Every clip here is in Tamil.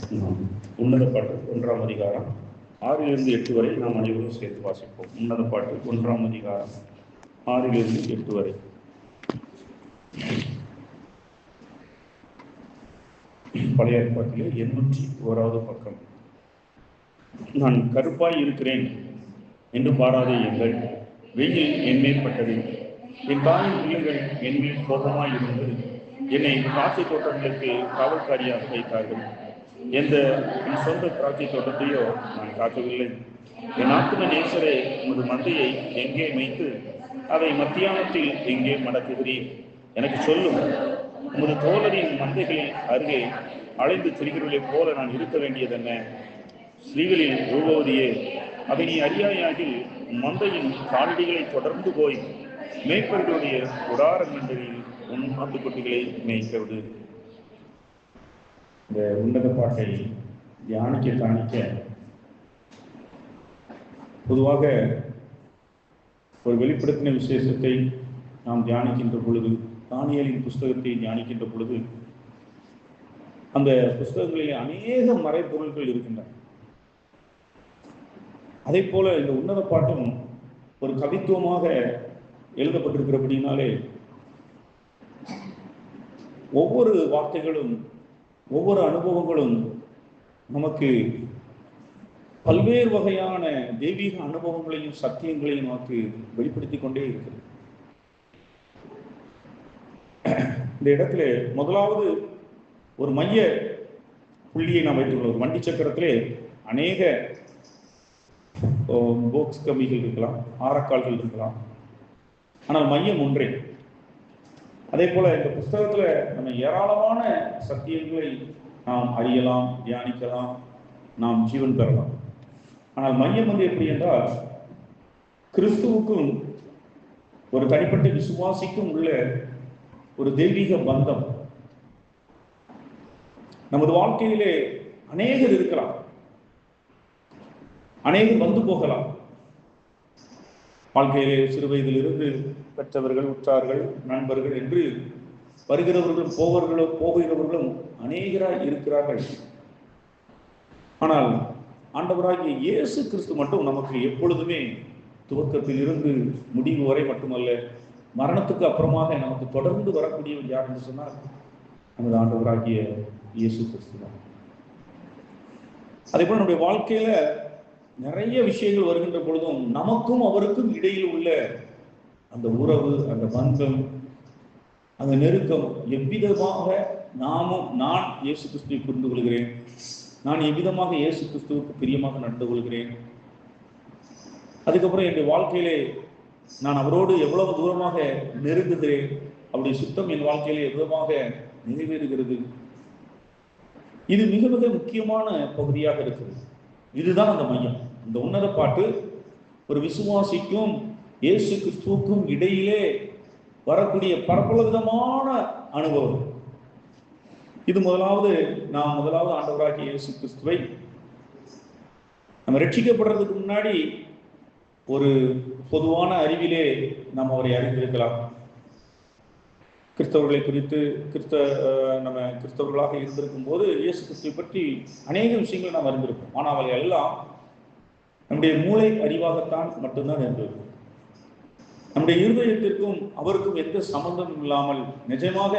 உன்னத பாட்டு 1ஆம் அதிகாரம் 6 to 8 வரை நாம் அனைவரும் சேர்த்து வாசிப்போம். உன்னத பாட்டு 1ஆம் அதிகாரம் 6 to 8 வரை. பழைய ஏற்பாட்டிலே 801வது பக்கம். நான் கருப்பாய் இருக்கிறேன் என்று பாராதே எங்கள் வெயில் என்மேல் பட்டது, என் தாயின் பிள்ளைகள் என்மேல் கோபமாய் இருந்து என்னை திராட்சை தோட்டங்களுக்கு காவல்காரியாக வைத்தார்கள். என் சொந்த திராட்சை தோட்டத்தையோ நான் காக்கவில்லை. என் ஆத்ம நேசரே, உமது மந்தையை எங்கே மேய்த்து அதை மத்தியானத்தில் எங்கே மடக்குகிறீர்? எனக்கு சொல்லும். உமது தோழரின் மந்தைகளில் அருகே அலைந்து திரிகிறவர்களைப் போல நான் இருக்க வேண்டியதென்ன? ஸ்ரீகளில் ரூபவதியே, அதை நீ அறியாயாகில் மந்தையின் காலடிகளை தொடர்ந்து போய் மேய்ப்பர்களுடைய குடாரங்களில் உன் ஆட்டுக்குட்டிகளை மேய்க்கிறது. இந்த உன்னத பாட்டை தியானிக்க பொதுவாக ஒரு வெளிப்படுத்தின விசேஷத்தை நாம் தியானிக்கின்ற பொழுது, தானியேலின் புஸ்தகத்தை தியானிக்கின்ற பொழுது, அந்த புஸ்தகங்களிலே அநேக மறைபொருள்கள் இருக்கின்றன. அதே போல இந்த உன்னத பாட்டும் ஒரு கவித்துவமாக எழுதப்பட்டிருக்கிறபடினாலே ஒவ்வொரு வார்த்தைகளும் ஒவ்வொரு அனுபவங்களும் நமக்கு பல்வேறு வகையான தெய்வீக அனுபவங்களையும் சத்தியங்களையும் நமக்கு வெளிப்படுத்தி கொண்டே இருக்கிறது. இந்த இடத்துல முதலாவது ஒரு மைய புள்ளியை நாம் வைத்துள்ளோம். ஒரு வண்டி சக்கரத்திலே அநேக போக்ஸ் கம்பிகள் இருக்கலாம், ஆரக்கால்கள் இருக்கலாம், ஆனால் மையம் ஒன்றே. அதே போல இந்த புஸ்தகத்துல நம்ம ஏராளமான சத்தியங்களை நாம் அறியலாம், தியானிக்கலாம், நாம் ஜீவன் பெறலாம். ஆனால் மையம் எப்படி என்றால், கிறிஸ்துவுக்கும் ஒரு தனிப்பட்ட விசுவாசிக்கும் உள்ள ஒரு தெய்வீக பந்தம். நமது வாழ்க்கையிலே அநேகர் இருக்கலாம், அநேகர் வந்து போகலாம். வாழ்க்கையிலே சிறு வயதிலிருந்து பெற்றவர்கள், உற்றார்கள், நண்பர்கள் என்று வருகிறவர்களும் போகிறவர்களும் அநேகராய் இருக்கிறார்கள். ஆனால் ஆண்டவராகிய இயேசு கிறிஸ்து மட்டும் நமக்கு எப்பொழுதுமே துவக்கத்தில் இருந்து முடிவு வரை மட்டுமல்ல, மரணத்துக்கு அப்புறமாக நமக்கு தொடர்ந்து வரக்கூடியவர் யார் என்று சொன்னால் நமது ஆண்டவராகிய இயேசு கிறிஸ்து தான். அதே போல நம்முடைய வாழ்க்கையில நிறைய விஷயங்கள் வருகின்ற பொழுதும் நமக்கும் அவருக்கும் இடையில் உள்ள அந்த உறவு, அந்த பந்தம், அந்த நெருக்கம் எவ்விதமாக நான் இயேசு கிறிஸ்துவை புரிந்து கொள்கிறேன், நான் எவ்விதமாக இயேசு கிறிஸ்துவுக்கு பிரியமாக நடந்து கொள்கிறேன், அதுக்கப்புறம் என்னுடைய வாழ்க்கையிலே நான் அவரோடு எவ்வளவு தூரமாக நெருங்குகிறேன், அவருடைய சுத்தம் என் வாழ்க்கையிலே எவ்வளவாக நிறைவேறுகிறது, இது மிக மிக முக்கியமான பகுதியாக இருக்கிறது. இதுதான் அந்த மையம். இந்த உன்னத பாட்டு ஒரு விசுவாசிக்கும் இயேசு கிறிஸ்துவுக்கும் இடையிலே வரக்கூடிய பரப்பல விதமான அனுபவம். இது முதலாவது ஆண்டவராகிய இயேசு கிறிஸ்துவை நம்ம ரட்சிக்கப்படுறதுக்கு முன்னாடி ஒரு பொதுவான அறிவிலே நாம் அவரை அறிந்திருக்கலாம். கிறிஸ்தவர்களை குறித்து நம்ம கிறிஸ்தவர்களாக இருந்திருக்கும் போது இயேசு கிறிஸ்துவை பற்றி அநேக விஷயங்கள் நாம் அறிந்திருப்போம். ஆனால் அவை எல்லாம் நம்முடைய மூளை அறிவாகத்தான் மட்டும்தான் இருந்திருக்கும். நம்முடைய இருதயத்திற்கும் அவருக்கும் எந்த சம்பந்தமும் இல்லாமல் நிஜமாக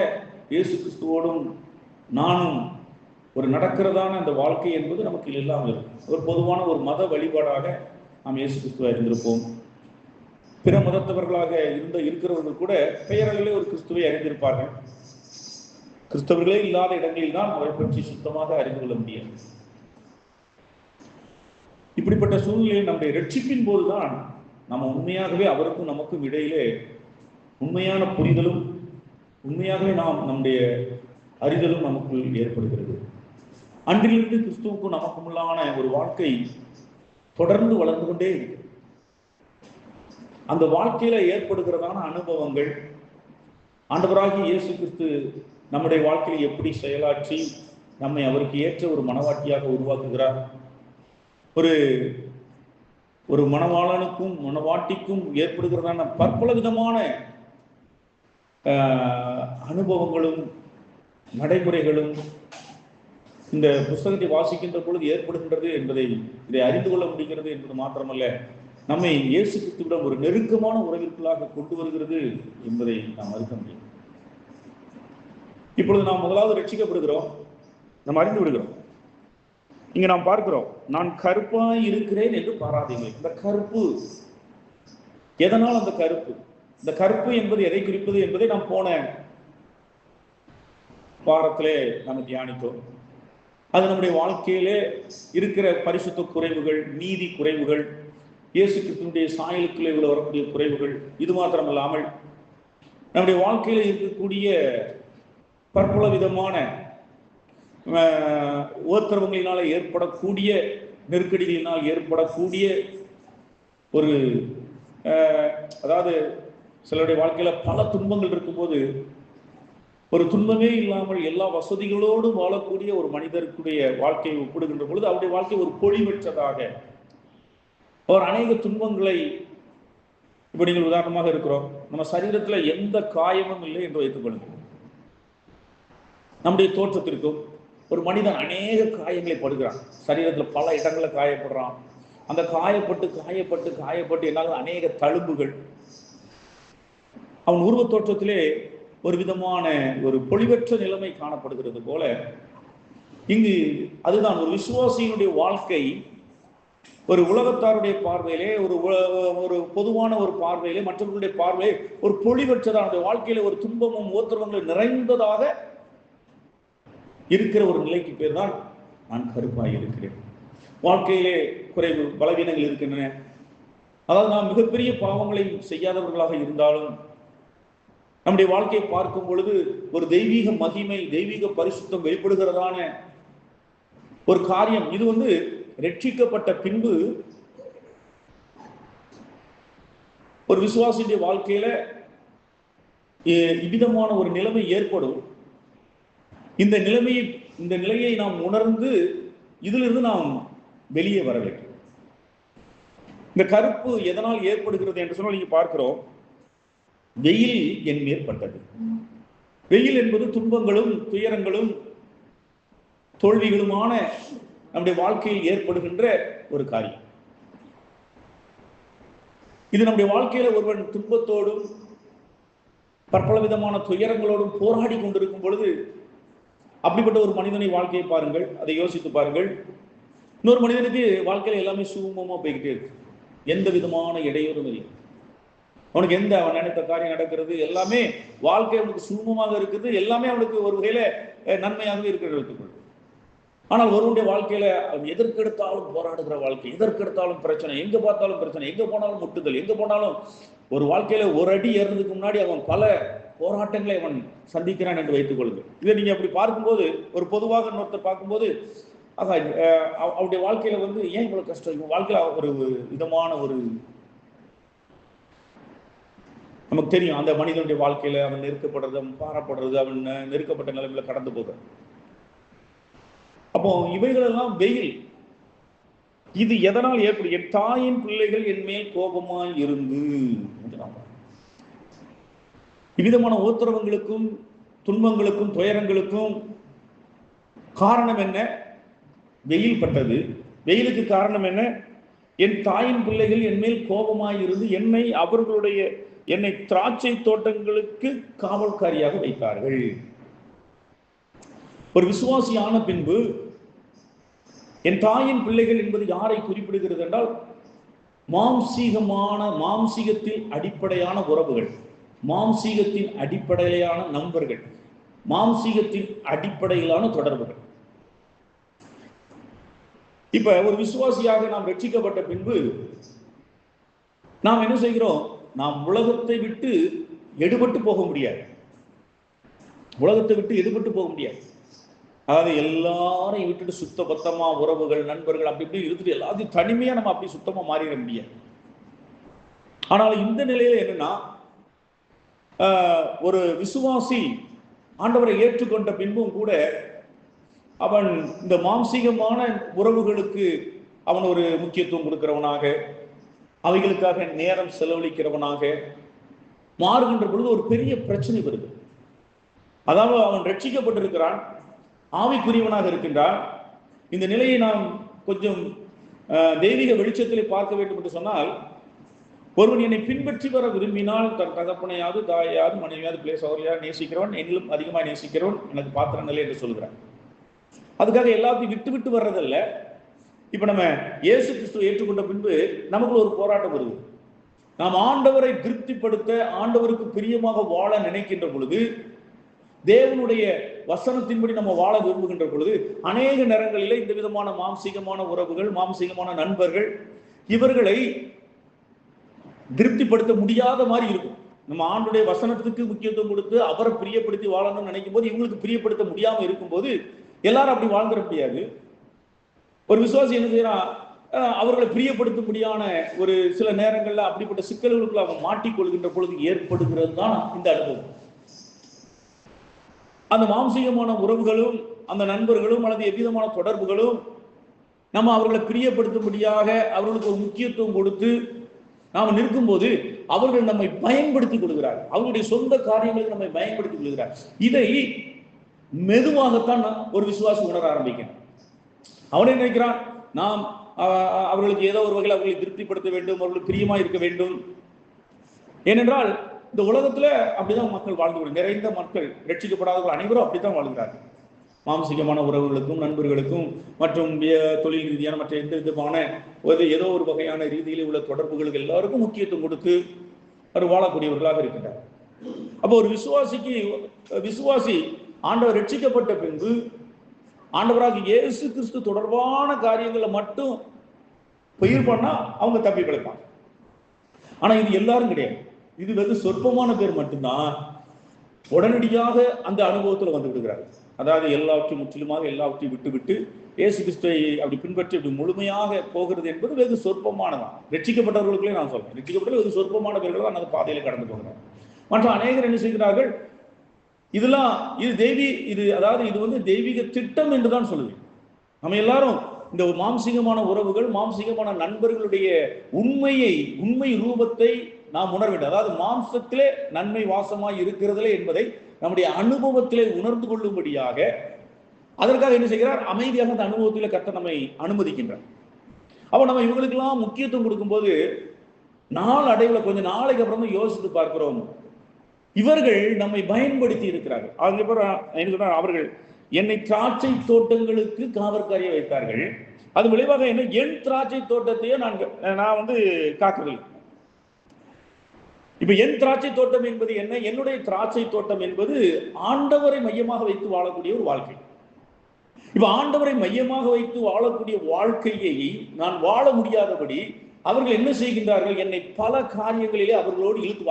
இயேசு கிறிஸ்துவோடும் நானும் ஒரு நடக்கிறதான அந்த வாழ்க்கை என்பது நமக்கு இல்லாமல் இருக்கும். ஒரு பொதுவான ஒரு மத வழிபாடாக நாம் இயேசு கிறிஸ்துவா இருந்திருப்போம். பிற மதத்தவர்களாக இருக்கிறவர்கள் கூட பெயரளவிலே ஒரு கிறிஸ்துவை அறிந்திருப்பார்கள். கிறிஸ்தவர்களே இல்லாத இடங்களில் தான் அவரை பற்றி சுத்தமாக அறிந்து கொள்ள முடியாது. இப்படிப்பட்ட சூழ்நிலையில் நம்முடைய ரட்சிப்பின் போதுதான் நம்ம உண்மையாகவே அவருக்கும் நமக்கும் இடையிலே உண்மையான புரிதலும் உண்மையாகவே நம்முடைய அறிதலும் நமக்குள் ஏற்படுகிறது. அன்றிலிருந்து கிறிஸ்துவுக்கும் நமக்குள்ளான ஒரு வாழ்க்கை தொடர்ந்து வளர்ந்து கொண்டே இருக்கு. அந்த வாழ்க்கையில ஏற்படுகிறதான அனுபவங்கள், ஆண்டவராகிய இயேசு கிறிஸ்து நம்முடைய வாழ்க்கையில் எப்படி செயலாற்றி நம்மை அவருக்கு ஏற்ற ஒரு மனவாட்டியாக உருவாக்குகிறார், ஒரு மணவாளனுக்கும் மணவாட்டிக்கும் ஏற்படுகிறதான பற்பல விதமான அனுபவங்களும் நடைமுறைகளும் இந்த புஸ்தகத்தை வாசிக்கின்ற பொழுது ஏற்படுகின்றது என்பதை இதை அறிந்து கொள்ள முடிகிறது என்பது மாத்திரமல்ல, நம்மை இயேசு கிறிஸ்துவிடம் ஒரு நெருக்கமான உறவிற்குள்ளாக கொண்டு வருகிறது என்பதை நாம் அறிக்க முடியும். இப்பொழுது நாம் முதலாவது ரட்சிக்கப்படுகிறோம், நாம் அறிந்து விடுகிறோம். இங்க நாம் பார்க்கிறோம், நான் கருப்பாய் இருக்கிறேன் என்று பாராதீங்க. இந்த கருப்பு எதனால்? அந்த கருப்பு, இந்த கருப்பு என்பது எதை குறிப்பது என்பதை நாம் போன வாரத்திலே நாம் தியானித்தோம். அது நம்முடைய வாழ்க்கையிலே இருக்கிற பரிசுத்த குறைவுகள், நீதி குறைவுகள், இயேசு கிறிஸ்துவினுடைய சாயலுக்குள்ளே உள்ள வரக்கூடிய குறைவுகள், இது மாத்திரமல்லாமல் நம்முடைய வாழ்க்கையில இருக்கக்கூடிய பற்பல விதமான உபத்திரவங்களினால ஏற்படக்கூடிய நெருக்கடிகளினால் ஏற்படக்கூடிய ஒரு அதாவது சிலருடைய வாழ்க்கையில பல துன்பங்கள் இருக்கும்போது ஒரு துன்பமே இல்லாமல் எல்லா வசதிகளோடு வாழக்கூடிய ஒரு மனிதருக்குடைய வாழ்க்கையை ஒப்பிடுகின்ற பொழுது அவருடைய வாழ்க்கை ஒரு பொழிவற்றதாக, அவர் அநேக துன்பங்களை, இப்ப நீங்கள் உதாரணமாக இருக்கிறோம், நம்ம சரீரத்துல எந்த காயமும் இல்லை என்று வைத்துக் கொள்ளுங்கள். நம்முடைய தோற்றத்திற்கும் ஒரு மனிதன் அநேக காயங்களை படுகிறான், சரீரத்துல பல இடங்களை காயப்படுறான். அந்த காயப்பட்டு காயப்பட்டு காயப்பட்டு என்னால அநேக தழும்புகள், அவன் உருவ தோற்றத்திலே ஒரு விதமான ஒரு பொலிவற்ற நிலைமை காணப்படுகிறது போல இங்கு அதுதான் ஒரு விசுவாசியினுடைய வாழ்க்கை. ஒரு உலகத்தாருடைய பார்வையிலே, ஒரு பொதுவான ஒரு பார்வையிலே, மற்றவர்களுடைய பார்வையிலே ஒரு பொலிவற்றதான வாழ்க்கையில ஒரு துன்பமும் உபத்திரவங்களும் நிறைந்ததாக இருக்கிற ஒரு நிலைக்கு பேர் தான் நான் கருப்பாய் இருக்கிறேன். வாழ்க்கையிலே குறைவு பலவீனங்கள் இருக்கின்றன. அதாவது நாம் மிகப்பெரிய பாவங்களை செய்யாதவர்களாக இருந்தாலும் நம்முடைய வாழ்க்கையை பார்க்கும் பொழுது ஒரு தெய்வீக மகிமை, தெய்வீக பரிசுத்தம் வெளிப்படுகிறதான ஒரு காரியம். இது ரட்சிக்கப்பட்ட பின்பு ஒரு விசுவாசியுடைய வாழ்க்கையில இவ்விதமான ஒரு நிலைமை ஏற்படும். இந்த நிலையை நாம் உணர்ந்து இதிலிருந்து நாம் வெளியே வர வேண்டும். இந்த கருப்பு எதனால் ஏற்படுகிறது என்று சொன்னால், நீங்க பார்க்கிறோம், வெயில் என் மேற்பட்டது. வெயில் என்பது துன்பங்களும் துயரங்களும் தோல்விகளுமான நம்முடைய வாழ்க்கையில் ஏற்படுகின்ற ஒரு காரியம். இது நம்முடைய வாழ்க்கையில ஒருவன் துன்பத்தோடும் பற்பல விதமான துயரங்களோடும் போராடி கொண்டிருக்கும் பொழுது, அப்படிப்பட்ட ஒரு மனிதனை வாழ்க்கையை பாருங்கள், அதை யோசித்து பாருங்கள். இன்னொரு மனிதனுக்கு வாழ்க்கையில எல்லாமே சுகமமா போய்கிட்டே இருக்கு, எந்த விதமான இடையூறும் இல்லை. அவனுக்கு அவன் நினைத்த காரியம் நடக்கிறது, எல்லாமே வாழ்க்கை அவனுக்கு சுகமமாக இருக்குது, எல்லாமே அவனுக்கு ஒரு வகையில நன்மையாகவே இருக்கிறது. ஆனால் ஒருவனுடைய வாழ்க்கையில அவன் எதற்கெடுத்தாலும் போராடுகிற வாழ்க்கை, எதற்கெடுத்தாலும் பிரச்சனை, எங்க பார்த்தாலும் பிரச்சனை, எங்க போனாலும் முட்டுதல், எங்க போனாலும் ஒரு வாழ்க்கையில ஒரு அடி ஏறதுக்கு முன்னாடி அவன் பல போராட்டங்களை அவன் சந்திக்கிறான் என்று வைத்துக் கொள்ளுங்கள். இதை நீங்க அப்படி பார்க்கும்போது, ஒரு பொதுவாக இன்னொருத்தர் பார்க்கும்போது, அவருடைய வாழ்க்கையில ஏன் இவ்வளவு கஷ்டம், வாழ்க்கையில ஒரு விதமான ஒரு நமக்கு தெரியும், அந்த மனிதனுடைய வாழ்க்கையில அவன் நெருக்கப்படுறது, அவன் பாரப்படுறது, அவன் நெருக்கப்பட்ட நிலைமையில கடந்து போகிறான். அப்போ இவைகளெல்லாம் வெயில். இது எதனால் ஏற்படும்? என் தாயின் பிள்ளைகள் என் மேல் கோபமாய் இருந்து. இவ்விதமான உபத்திரவங்களுக்கும் துன்பங்களுக்கும் துயரங்களுக்கும் காரணம் என்ன? வெயில் பட்டது. வெயிலுக்கு காரணம் என்ன? என் தாயின் பிள்ளைகள் என் மேல் கோபமாய் இருந்து என்னை திராட்சை தோட்டங்களுக்கு காவல்காரியாக வைத்தார்கள். ஒரு விசுவாசியான பின்பு என் தாயின் பிள்ளைகள் என்பது யாரை குறிப்பிடுகிறது என்றால், மாம்சீகத்தின் அடிப்படையான உறவுகள், மாம்சீகத்தின் அடிப்படையிலான நண்பர்கள், மாம்சீகத்தின் அடிப்படையிலான தொடர்புகள். இப்ப ஒரு விசுவாசியாக நாம் ரட்சிக்கப்பட்ட பின்பு நாம் என்ன செய்கிறோம்? நாம் உலகத்தை விட்டு எடுபட்டு போக முடியாது. உலகத்தை விட்டு எடுபட்டு போக முடியாது. அதாவது எல்லாரையும் விட்டுட்டு சுத்த பத்தமா உறவுகள், நண்பர்கள் அப்படி இப்படி இருந்துட்டு எல்லாத்தையும் தனிமையா நம்ம அப்படி சுத்தமா மாறிட முடியாது. ஆனால் இந்த நிலையில என்னன்னா, ஒரு விசுவாசி ஆண்டவரை ஏற்றுக்கொண்ட பின்பும் கூட அவன் இந்த மாம்சீகமான உறவுகளுக்கு அவன் ஒரு முக்கியத்துவம் கொடுக்கிறவனாக, அவைகளுக்காக நேரம் செலவழிக்கிறவனாக மாறுகின்ற பொழுது ஒரு பெரிய பிரச்சனை வருது. அதாவது அவன் ரட்சிக்கப்பட்டிருக்கிறான், ஆவிக்குரியவனாக இருக்கின்றான். இந்த நிலையை நாம் கொஞ்சம் தெய்வீக வெளிச்சத்திலே பார்க்க வேண்டும் என்று சொன்னால், ஒருவன் என்னை பின்பற்றி வர விரும்பினால் தன் தகப்பனையாவது தாயாவது மனைவியாவது பிள்ளை சகோதரியாவது நேசிக்கிறவன் என்னிலும் அதிகமாக நேசிக்கிறவன் எனக்கு பாத்திரங்களே என்று சொல்கிறான். அதுக்காக எல்லாத்தையும் விட்டு விட்டு வர்றதில்ல. இப்ப நம்ம இயேசு கிறிஸ்துவை ஏற்றுக்கொண்ட பின்பு நமக்குள்ள ஒரு போராட்டம் வருது. நாம் ஆண்டவரை திருப்திப்படுத்த, ஆண்டவருக்கு பிரியமாக வாழ நினைக்கின்ற பொழுது, தேவனுடைய வசனத்தின்படி நம்ம வாழ விரும்புகின்ற பொழுது, அநேக நேரங்களிலே இந்த விதமான மாம்சீகமான உறவுகள், மாம்சீகமான நண்பர்கள், இவர்களை திருப்திப்படுத்த முடியாத மாதிரி இருக்கும். நம்ம ஆண்டுடைய வசனத்துக்கு முக்கியத்துவம் கொடுத்து அவரை பிரியப்படுத்தி வாழணும்னு நினைக்கும் போது, இவங்களுக்கு பிரியப்படுத்த முடியாம இருக்கும்போது எல்லாரும் அப்படி வாழ்ந்துட முடியாது. ஒரு விசுவாசி என்ன செய்யறான், அவர்களை பிரியப்படுத்த முடியாத ஒரு சில நேரங்கள்ல அப்படிப்பட்ட சிக்கல்களுக்குள்ள அவன் மாட்டிக்கொள்கின்ற பொழுது ஏற்படுகிறது தான் இந்த அனுபவம். அந்த மாம்சீகமான உறவுகளும், அந்த நண்பர்களும் அல்லது எவ்விதமான தொடர்புகளும் நம்ம அவர்களை பிரியப்படுத்தும்படியாக அவர்களுக்கு ஒரு முக்கியத்துவம் கொடுத்து நாம் நிற்கும் போது அவர்கள் நம்மை பயன்படுத்திக் கொள்கிறார். அவருடைய சொந்த காரியங்களுக்கு நம்மை பயன்படுத்திக் கொள்கிறார். இதை மெதுவாகத்தான் ஒரு விசுவாசி உணர ஆரம்பிக்கணும். அவனே நினைக்கிறான், நாம் அவர்களுக்கு ஏதோ ஒரு வகையில் அவர்களை திருப்திப்படுத்த வேண்டும், அவர்களுக்கு பிரியமா இருக்க வேண்டும். ஏனென்றால் இந்த உலகத்துல அப்படிதான் மக்கள் வாழ்ந்து, நிறைந்த மக்கள், ரட்சிக்கப்படாதவர்கள் அனைவரும் அப்படித்தான் வாழ்கிறார்கள். மாம்சீகமான உறவுகளுக்கும், நண்பர்களுக்கும், மற்றும் தொழில் ரீதியான மற்ற எந்த விதமான ஏதோ ஒரு வகையான ரீதியிலே உள்ள தொடர்புகளுக்கு எல்லாருக்கும் முக்கியத்துவம் கொடுத்து அவர் வாழக்கூடியவர்களாக இருக்கின்றார். அப்போ ஒரு விசுவாசி ஆண்டவர் ரட்சிக்கப்பட்ட பின்பு ஆண்டவராக இயேசு கிறிஸ்து தொடர்பான காரியங்களை மட்டும் பயிர் பண்ணா அவங்க தப்பி பிழைப்பாங்க. ஆனா இது எல்லாரும் கிடையாது. இது வெறும் சொற்பமான பேர் மட்டும்தான் உடனடியாக அந்த அனுபவத்தில் வந்து விடுகிறார். அதாவது எல்லாவற்றையும் முற்றிலுமாக எல்லாவற்றையும் விட்டு விட்டு இயேசு கிறிஸ்துவை அப்படி பின்பற்றி அப்படி முழுமையாக போகிறது என்பது வெகு சொற்பமானதான். ரட்சிக்கப்பட்டவர்களுக்குள்ளே நான் சொல்றேன், ரட்சிக்கப்பட்ட வெகு சொற்பமான பேர்கள் தான் அந்த பாதையில கடந்து போகிறார். மற்ற அநேகர் என்ன செய்கிறார்கள், இதெல்லாம் இது வந்து தெய்வீக திட்டம் என்றுதான் சொல்லுது. நம்ம எல்லாரும் இந்த மாம்சீகமான உறவுகள், மாம்சீகமான நண்பர்களுடைய உண்மை ரூபத்தை நாம் உணர வேண்டும். அதாவது மாம்சத்திலே நன்மை வாசமாய் இருக்கிறதுலே என்பதை நம்முடைய அனுபவத்திலே உணர்ந்து கொள்ளும்படியாக அதற்காக என்ன செய்கிறார், அமைதியாக அந்த அனுபவத்திலே கர்த்தர் நம்மை அனுமதிக்கின்றார். அப்ப நம்ம இவங்களுக்கெல்லாம் முக்கியத்துவம் கொடுக்கும்போது நாள் அடைவுல கொஞ்ச நாளைக்கு அப்புறம் தான் யோசித்து பார்க்கிறோம், இவர்கள் நம்மை பயன்படுத்தி இருக்கிறார்கள். அவர்கள் என்னை திராட்சை தோட்டங்களுக்கு காவற்காரியை வைத்தார்கள். அது விளைவாக என்ன, என் திராட்சை தோட்டத்தையே நான் வந்து காக்கவில்லை. இப்ப என் திராட்சை தோட்டம் என்பது என்ன, என்னுடைய திராட்சை தோட்டம் என்பது ஆண்டவரை மையமாக வைத்து வாழக்கூடிய ஒரு வாழ்க்கை. இப்ப ஆண்டவரை மையமாக வைத்து வாழக்கூடிய வாழ்க்கையை நான் வாழ முடியாதபடி அவர்கள் என்ன செய்கின்றார்கள், என்னை பல காரியங்களிலே அவர்களோடு இழுத்து,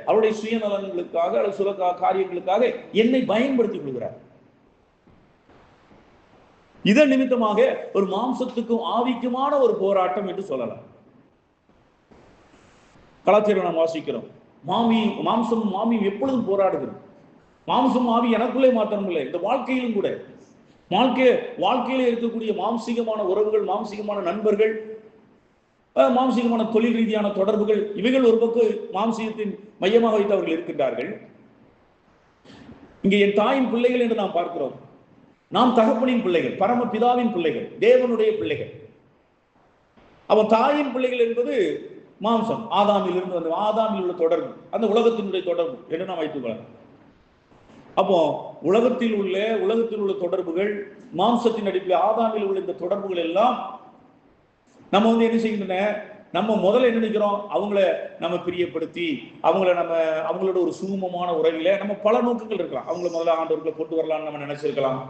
அவருடைய சுயநலன்களுக்காக அல்லது சில காரியங்களுக்காக என்னை பயன்படுத்திக் கொள்கிறார். இதன் நிமித்தமாக ஒரு மாம்சத்துக்கும் ஆவிக்குமான ஒரு போராட்டம் என்று சொல்லலாம். கலாச்சாரம் நாம் வாசிக்கிறோம், மாம்சம் மாமியும் எப்பொழுதும் போராடுகிறோம். மாம்சம் ஆவி எனக்குள்ளே மாத்திரம் இல்லை, இந்த வாழ்க்கையிலும் கூட வாழ்க்கையில இருக்கக்கூடிய மாம்சீகமான உறவுகள், மாம்சீகமான நண்பர்கள், மாம்சீகமான தொழில் ரீதியான தொடர்புகள், இவைகள் ஒரு பக்கம் மாம்சீகத்தின் மையமாக வைத்து அவர்கள் இருக்கின்றார்கள். இங்கே என் தாயின் பிள்ளைகள் என்று நாம் பார்க்கிறோம். நாம் தகப்பனின் பிள்ளைகள், பரமபிதாவின் பிள்ளைகள், தேவனுடைய பிள்ளைகள். அவன் தாயின் பிள்ளைகள் என்பது மாம்சம், ஆதாமில் இருந்து வந்த ஆதாமில் உள்ள தொடர்பு, அந்த உலகத்தினுடைய தொடர்பு என்று நாம் வைத்துக் கொள்ளலாம். அப்போ உலகத்தில் உள்ள தொடர்புகள், மாம்சத்தின் அடிப்படையில் ஆதாமில் உள்ள இந்த தொடர்புகள் எல்லாம் நம்ம வந்து என்ன செய்கின்றன, நம்ம முதல்ல என்ன நினைக்கிறோம், அவங்கள நம்ம பிரியப்படுத்தி அவங்களோட ஒரு சுகமமான உறவில நம்ம பல நோக்கங்கள் இருக்கலாம். அவங்கள முதல்ல ஆண்டவர்களை கொண்டு வரலாம்னு நம்ம நினைச்சிருக்கலாம்.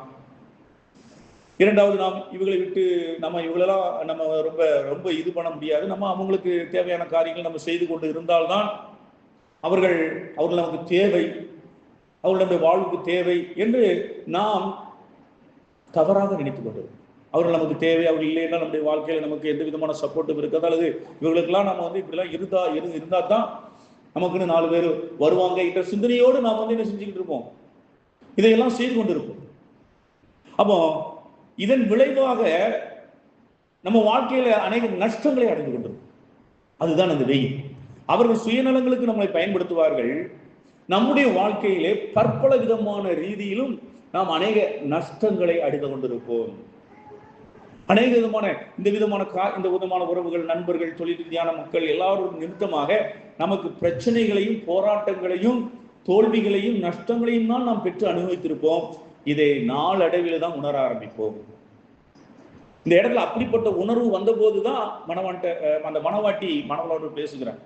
இரண்டாவது, நாம் இவங்களை விட்டு இவங்களெல்லாம் நம்ம ரொம்ப ரொம்ப இது பண்ண முடியாது, நம்ம அவங்களுக்கு தேவையான காரியங்கள் நம்ம செய்து கொண்டு இருந்தால்தான் அவர்கள் நமக்கு தேவை, அவர்களுடைய வாழ்வுக்கு தேவை என்று நாம் தவறாக நினைத்துக் கொண்டோம். அவர்கள் நமக்கு தேவை, அவர்கள் இல்லைன்னா நம்முடைய வாழ்க்கையில நமக்கு எந்த விதமான சப்போர்ட்டும் இருக்காது, அல்லது இவர்களுக்கெல்லாம் நம்ம வந்து இப்படிலாம் இருந்தா தான் நமக்குன்னு 4 பேர் வருவாங்க என்ற சிந்தனையோடு நாம் வந்து என்ன செஞ்சுக்கிட்டு இருப்போம், இதையெல்லாம் செய்து கொண்டிருப்போம். அப்போ இதன் விளைவாக நம்ம வாழ்க்கையில அநேக நஷ்டங்களை அடைந்து கொண்டிருக்கும். அதுதான் அந்த வெயில். அவர்கள் சுயநலங்களுக்கு நம்மளை பயன்படுத்துவார்கள். நம்முடைய வாழ்க்கையிலே பற்பல விதமான ரீதியிலும் நாம் அநேக நஷ்டங்களை அடைந்து கொண்டிருப்போம். அநேக விதமான இந்த விதமான உறவுகள், நண்பர்கள், தொழில் ரீதியான மக்கள் எல்லாரும் நிமித்தமாக நமக்கு பிரச்சனைகளையும் போராட்டங்களையும் தோல்விகளையும் நஷ்டங்களையும் தான் நாம் பெற்று அனுபவித்திருப்போம். இதை நாளடைவில் தான் உணர ஆரம்பிப்போம். இந்த இடத்துல அப்படிப்பட்ட உணர்வு வந்த போதுதான் அந்த மணவாட்டி மணவளோடு பேசுகிறார்.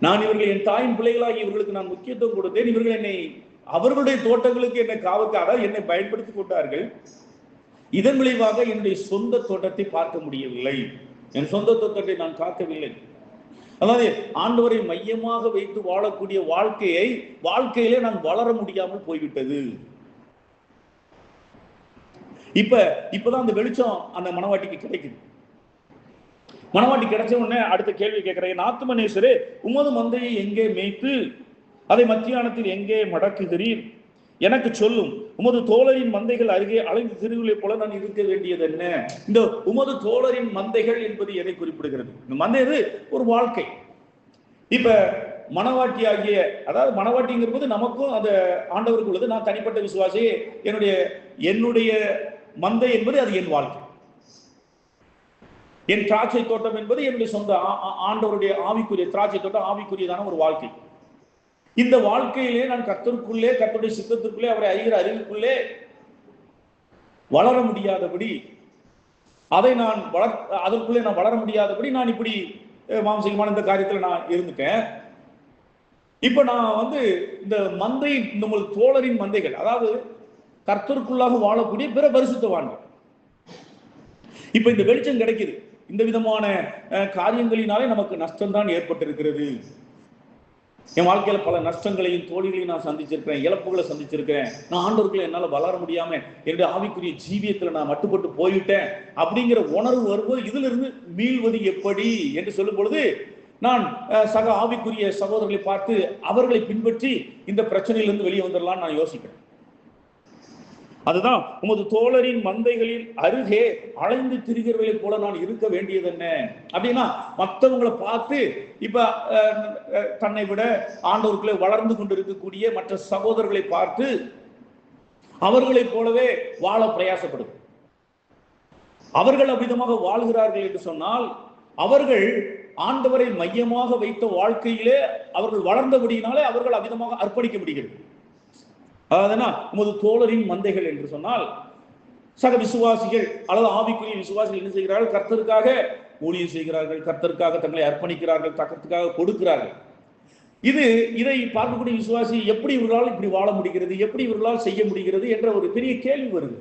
நான் இவர்கள் என் தாயின் பிள்ளைகளாகி இவர்களுக்கு நான் முக்கியத்துவம் கொடுத்தேன். இவர்கள் என்னை அவர்களுடைய தோட்டங்களுக்கு என்னை காவக்காக என்னை பயன்படுத்தி கொண்டார்கள். இதன் விளைவாக என்னுடைய சொந்த தோட்டத்தை பார்க்க முடியவில்லை. என் சொந்த தோட்டத்தை நான் காக்கவில்லை. அதாவது ஆண்டவரை மையமாக வைத்து வாழக்கூடிய வாழ்க்கையிலே நான் வளர முடியாமல் போய்விட்டது. இப்பதான் அந்த வெளிச்சம் அந்த மணவாட்டிக்கு கிடைக்குது. மணவாட்டி கிடைச்ச உடனே அடுத்த கேள்வி கேட்கிறேன். ஆத்துமனேஸ்வரே, உமது மந்தையை எங்கே மேய்த்து அதை மத்தியானத்தில் எங்கே மடக்குகிறீர்? எனக்கு சொல்லும். உமது தோழரின் மந்தைகள் அருகே அலைந்து திருவிழை போல நான் இருக்க வேண்டியது என்ன? இந்த உமது தோழரின் மந்தைகள் என்பது எதை குறிப்பிடுகிறது? இந்த மந்தை ஒரு வாழ்க்கை. இப்ப மணவாட்டி அதாவது மணவாட்டிங்கிறது நமக்கும் அந்த ஆண்டவருக்கு உள்ளது. நான் தனிப்பட்ட விசுவாசி. என்னுடைய மந்தை என்பது அது என் வாழ்க்கை. என் திராட்சை தோட்டம் என்பது என்னுடைய சொந்த ஆண்டவருடைய ஆவிக்குரிய திராட்சை தோட்டம், ஆவிக்குரியதான ஒரு வாழ்க்கை. இந்த வாழ்க்கையிலே நான் கர்த்தருக்குள்ளே, கர்த்தருடைய சித்தத்திற்குள்ளே, அவரை அறிகிற அறிவுக்குள்ளே வளர முடியாதபடி, அதற்குள்ளே நான் வளர முடியாதபடி நான் இப்படி மாம்சீகமான இந்த காரியத்தில் நான் இருந்துட்டேன். இப்ப நான் இந்த மந்தை, இந்த தோழரின் மந்தைகள், அதாவது கர்த்தருக்குள்ளாக வாழக்கூடிய பிற பரிசுத்தவான்கள். இப்ப இந்த வெளிச்சம் கிடைக்குது. இந்த விதமான காரியங்களினாலே நமக்கு நஷ்டம் தான் ஏற்பட்டிருக்கிறது. என் வாழ்க்கையில பல நஷ்டங்களையும் தோல்விகளையும் நான் சந்திச்சிருக்கிறேன், இழப்புகளை சந்திச்சிருக்கிறேன். நான் ஆண்டவருக்குள்ள என்னால வளர முடியாம என்னுடைய ஆவிக்குரிய ஜீவியத்துல நான் மட்டுப்பட்டு போய்விட்டேன் அப்படிங்கிற உணர்வு வரும்போது இதுல இருந்து மீள்வது எப்படி என்று சொல்லும் பொழுது நான் சக ஆவிக்குரிய சகோதரர்களை பார்த்து அவர்களை பின்பற்றி இந்த பிரச்சனையிலிருந்து வெளியே வந்துடலாம் நான் யோசிக்கிறேன். அதுதான் உமது தோழரின் மந்தைகளில் அருகே அலைந்து திரிகிறவர்களை போல நான் இருக்க வேண்டியது என்ன அப்படின்னா, மற்றவங்களை பார்த்து இப்ப தன்னை விட ஆண்டவர்களை வளர்ந்து கொண்டு இருக்கக்கூடிய மற்ற சகோதரர்களை பார்த்து அவர்களை போலவே வாழ பிரயாசப்படும். அவர்கள் அவ்விதமாக வாழ்கிறார்கள் என்று சொன்னால் அவர்கள் ஆண்டவரை மையமாக வைத்த வாழ்க்கையிலே அவர்கள் வளர்ந்தபடியினாலே அவர்கள் அவ்விதமாக அர்ப்பணிக்க முடிகிறது. அதாவது உமது தோழரின் மந்தைகள் என்று சொன்னால் சக விசுவாசிகள் அல்லது ஆவிக்குரிய விசுவாசிகள் என்ன செய்கிறார்கள்? கர்த்தருக்காக ஊழியம் செய்கிறார்கள், கர்த்தருக்காக தங்களை அர்ப்பணிக்கிறார்கள், கர்த்தருக்காக கொடுக்கிறார்கள். இதை பார்க்கக்கூடிய விசுவாசி எப்படி இவர்களால் இப்படி வாழ முடிகிறது, எப்படி இவர்களால் செய்ய முடிகிறது என்ற ஒரு பெரிய கேள்வி வருது.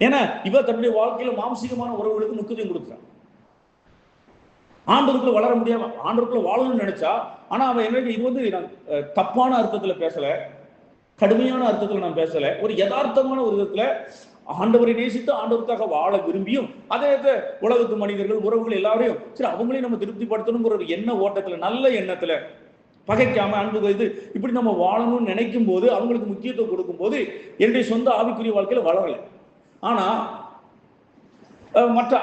ஏன்னா இவர் தன்னுடைய வாழ்க்கையில மாம்சீகமான உறவுகளுக்கு முக்கியத்துவம் கொடுக்கிறார். ஆண்டவருக்குள்ள வளர முடியாம ஆண்டவருக்குள்ள வாழணும்னு நினைச்சா, ஆனா அவன் என்ன நான் தப்பான அர்த்தத்துல பேசல, கடுமையான அர்த்தத்துல நான் பேசல, ஒரு யதார்த்தமான ஒரு விதத்துல ஆண்டவரை நேசித்து ஆண்டவருக்காக வாழ விரும்பியும் அதே உலகத்து மனிதர்கள் உறவுகள் எல்லாரையும் சரி அவங்களையும் நம்ம திருப்திப்படுத்தணுங்கிற ஒரு எண்ண ஓட்டத்துல, நல்ல எண்ணத்துல, பகைக்காம அன்பு வைத்து இப்படி நம்ம வாழணும்னு நினைக்கும் போது, அவங்களுக்கு முக்கியத்துவம் கொடுக்கும் போது என்னுடைய சொந்த ஆவிக்குரிய வாழ்க்கையில வளரல. ஆனா மற்ற